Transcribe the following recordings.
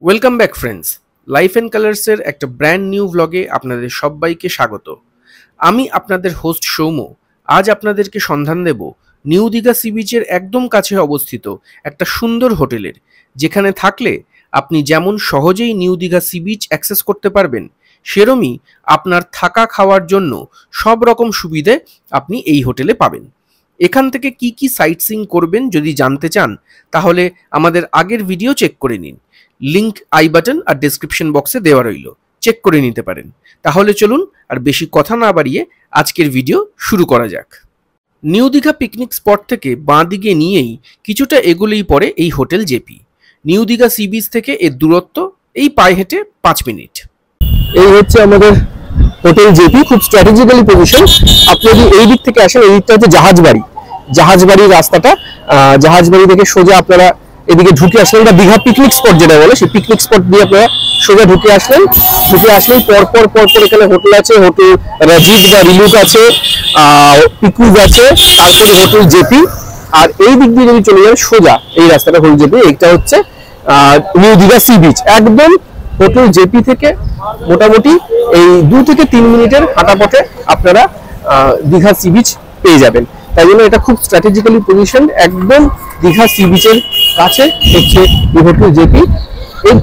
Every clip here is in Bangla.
Welcome back friends, life and কালার্সের একটা ব্র্যান্ড নিউ ভ্লগে আপনাদের সবাইকে স্বাগত। আমি আপনাদের হোস্ট সৌম্য। আজ আপনাদেরকে সন্ধান দেব নিউ দীঘা সি বিচের একদম কাছে অবস্থিত একটা সুন্দর হোটেলের, যেখানে থাকলে আপনি যেমন সহজেই new Digha sea beach access করতে পারবেন, সেরমই আপনার থাকা খাওয়ার জন্য সব রকম সুবিধে আপনি এই হোটেলে পাবেন। এখান থেকে কি কি সাইট সিইং করবেন যদি জানতে চান, তাহলে আমাদের আগের ভিডিও চেক করে নিন। লিংক আই বাটন আর ডেসক্রিপশন বক্সে দেওয়া রইল, চেক করে নিতে পারেন। তাহলে চলুন আর বেশি কথা না বাড়িয়ে আজকের ভিডিও শুরু করা যাক। নিউ দীঘা পিকনিক স্পট থেকে বাঁ দিকে নিয়েই কিছুটা এগোলেই পড়ে এই hotel JP. New Digha sea beach থেকে এর দূরত্ব এই পায়ে হেঁটে 5 মিনিট। এই হচ্ছে আমাদের হোটেল জেপি, খুব স্ট্র্যাটেজিক্যালি পজিশন। আপনি যদি এই দিক থেকে আসেন, এই দিকটা হচ্ছে জাহাজবাড়ির রাস্তাটা। জাহাজবাড়ি থেকে সোজা আপনারা এদিকে ঢুকে আসলেন, এটা দীঘা পিকনিক স্পট যেটা বলে, সেই পিকনিক স্পট দিয়ে আপনারা সোজা ঢুকে আসলেন পরপর এখানে হোটেল আছে। হোটেল রাজীব বা রিলুক আছে, পিকুজ আছে, তারপরে হোটেল জেপি। আর এই দিক দিয়ে যদি চলে যান সোজা এই রাস্তাটা হোটেল জেপি, এইটা হচ্ছে নিউ দীঘা সি বিচ। একদম হোটেল জেপি থেকে মোটামুটি এই 2 থেকে 3 মিনিটের হাঁটা পথে আপনারা দীঘা সি বিচ পেয়ে যাবেন। তাই জন্য এটা খুব স্ট্র্যাটেজিক্যালি পজিশন, একদম দীঘা সি বিচের কাছে হচ্ছে এই হোটেল জেপি। এই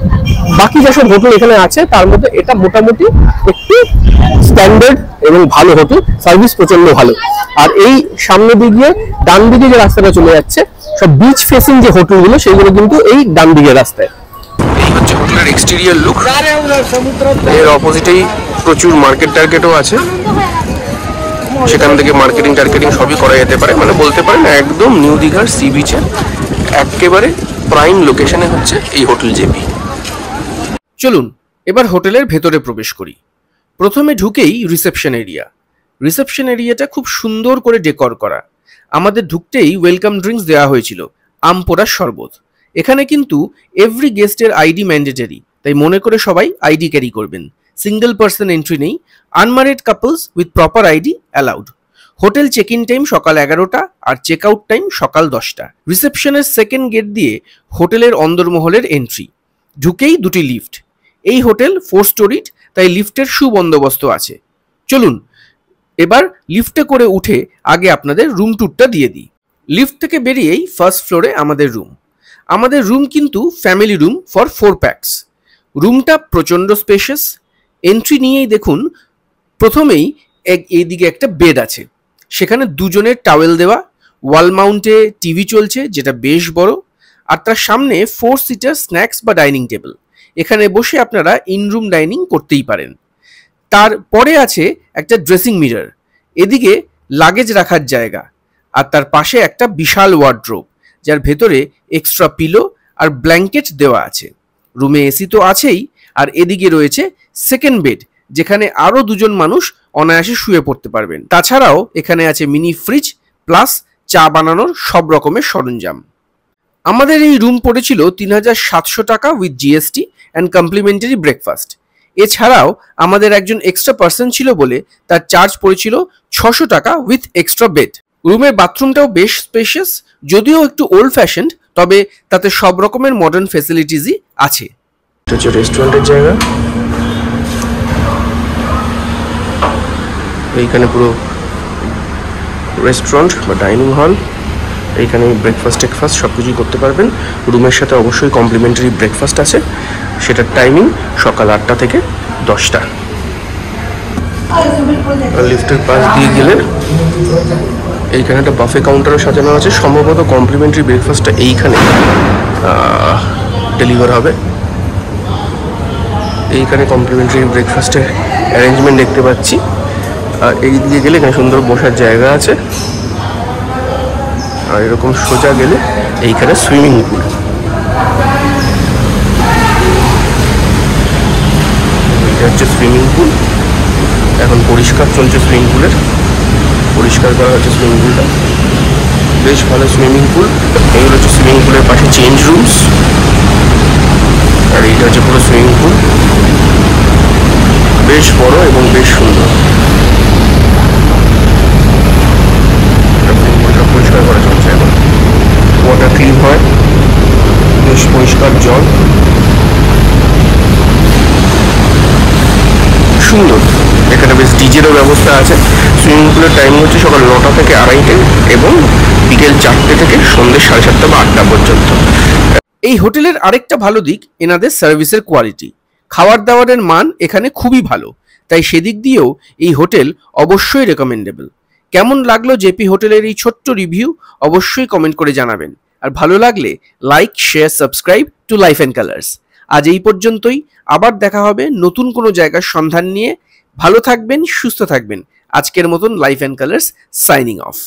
বাকি যেসব হোটেল এখানে আছে তার মধ্যে এটা মোটামুটি একটু স্ট্যান্ডার্ড এবং ভালো হোটেল, সার্ভিস প্রচন্ড ভালো। আর এই সামনে দিকে ডান দিকে যে রাস্তাটা চলে যাচ্ছে, সব বিচ ফেসিং যে হোটেলগুলো সেগুলো কিন্তু এই ডান দিকের রাস্তায়। এই হচ্ছে হোটেলের এক্সটেরিয়ার লুক। এর অপোজিটেই প্রচুর মার্কেট টার্গেটও আছে, সেখান থেকে মার্কেটিং সবই করা যেতে পারে। মানে বলতে পারেন একদম নিউ দীঘার সি বিচের একেবারে প্রাইম লোকেশনে হচ্ছে এই হোটেল জেপি। চলুন এবার হোটেলের ভেতরে প্রবেশ করি। প্রথমে ঢুকেই রিসেপশন এরিয়াটা খুব সুন্দর করে ডেকর করা। আমাদের ঢুকতেই ওয়েলকাম ড্রিঙ্কস দেওয়া হয়েছিল, আম পোড়ার শরবত। এখানে কিন্তু এভরি গেস্টের আইডি ম্যান্ডেটরি, তাই মনে করে সবাই আইডি ক্যারি করবেন। সিঙ্গেল পার্সন এন্ট্রি নেই, unmarried couples with proper ID allowed. Hotel check in time সকাল 11টা আর চেক আউট টাইম সকাল 10টা। রিসেপশনের সেকেন্ড গেট দিয়ে হোটেলের অন্দরমহলের এন্ট্রি। ঢুকেই 2টি লিফট। এই হোটেল 4 স্টোরিড, তাই লিফটের সুবন্দোবস্ত আছে। চলুন এবার লিফটে করে উঠে আগে আপনাদের রুম ট্যুরটা দিয়ে দিই। লিফট থেকে বেরিয়েই ফার্স্ট ফ্লোরে আমাদের রুম কিন্তু ফ্যামিলি রুম ফর 4 প্যাক্স। রুমটা প্রচণ্ড স্পেশিয়াস। এন্ট্রি নিয়েই দেখুন প্রথমেই এইদিকে একটা বেড আছে, সেখানে 2 জনের টাওয়েল দেওয়া। ওয়াল মাউন্টে টিভি চলছে, যেটা বেশ বড়। আর তার সামনে 4 সিটার স্ন্যাক্স বা ডাইনিং টেবিল। এখানে বসে আপনারা ইনরুম ডাইনিং করতেই পারেন। তারপরে আছে একটা ড্রেসিং মিরর, এদিকে লাগেজ রাখার জায়গা, আর তার পাশে একটা বিশাল ওয়ার্ড্রোব, যার ভেতরে এক্সট্রা পিলো আর ব্ল্যাঙ্কেট দেওয়া আছে। রুমে এসি তো আছেই, আর এদিকে রয়েছে সেকেন্ড বেড, যেখানে আরও 2 জন মানুষ অনায়াসে শুয়ে পড়তে পারবেন। তাছাড়াও এখানে আছে মিনি ফ্রিজ প্লাস চা বানানোর সব রকমের সরঞ্জাম। আমাদের এই রুম পড়েছিল 3700 টাকা with GST and complimentary breakfast. এছাড়াও আমাদের একজন এক্সট্রা পার্সন ছিল বলে তার চার্জ পড়েছিল 600 টাকা উইথ এক্সট্রা বেড। রুমের বাথরুমটাও বেশ স্পেশিয়াস, যদিও একটু ওল্ড ফ্যাশনড, তবে তাতে সব রকমের মডার্ন ফ্যাসিলিটিসই আছে। এটা হচ্ছে রেস্টুরেন্টের জায়গা। এইখানে পুরো রেস্টুরেন্ট বা ডাইনিং হল। এইখানে ব্রেকফাস্ট সব কিছুই করতে পারবেন। রুমের সাথে অবশ্যই কমপ্লিমেন্টারি ব্রেকফাস্ট আছে, সেটার টাইমিং সকাল 8টা থেকে 10টা। লিফটের পাশ দিয়ে গেলে এইখানে একটা বাফে কাউন্টারও সাজানো আছে। সম্ভবত কমপ্লিমেন্টারি ব্রেকফাস্টটা এইখানে ডেলিভার হবে। এইখানে কমপ্লিমেন্টারি ব্রেকফাস্টের অ্যারেঞ্জমেন্ট দেখতে পাচ্ছি। আর এই দিকে গেলে এখানে সুন্দর বসার জায়গা আছে। আর এরকম সোজা গেলে এইখানে সুইমিং পুল। এটা হচ্ছে সুইমিং পুল। এখন পরিষ্কার চলছে সুইমিং পুলের, পরিষ্কার করা হচ্ছে সুইমিং পুলটা। বেশ ভালো সুইমিং পুল। এইগুলো হচ্ছে সুইমিং পুলের পাশে চেঞ্জ রুমস। আর এইটা হচ্ছে পুরো সুইমিং পুল, বেশ বড় এবং বেশ সুন্দর। পরিষ্কার করা চলছে এখন, ওয়াটার ক্লিন হয়, বেশ পরিষ্কার জল। সুন্দর। এখানে বেশ ডিজেরও ব্যবস্থা আছে। সুইমিং পুলের টাইম হচ্ছে সকাল 9টা থেকে 2:30 এবং বিকেল 4টে থেকে সন্ধ্যে 7:30 বা 8টা পর্যন্ত। এই হোটেলের আরেকটা ভালো দিক এনাদের সার্ভিসের কোয়ালিটি। খাবার দাবারের মান এখানে খুবই ভালো, তাই সেদিক দিয়েও এই হোটেল অবশ্যই রেকমেন্ডেবল। কেমন লাগলো জেপি হোটেলের এই ছোট্ট রিভিউ অবশ্যই কমেন্ট করে জানাবেন। আর ভালো লাগলে like, share, subscribe to life and colours. আজ এই পর্যন্তই, আবার দেখা হবে নতুন কোনো জায়গার সন্ধান নিয়ে। ভালো থাকবেন, সুস্থ থাকবেন। আজকের মতন life and colours signing off.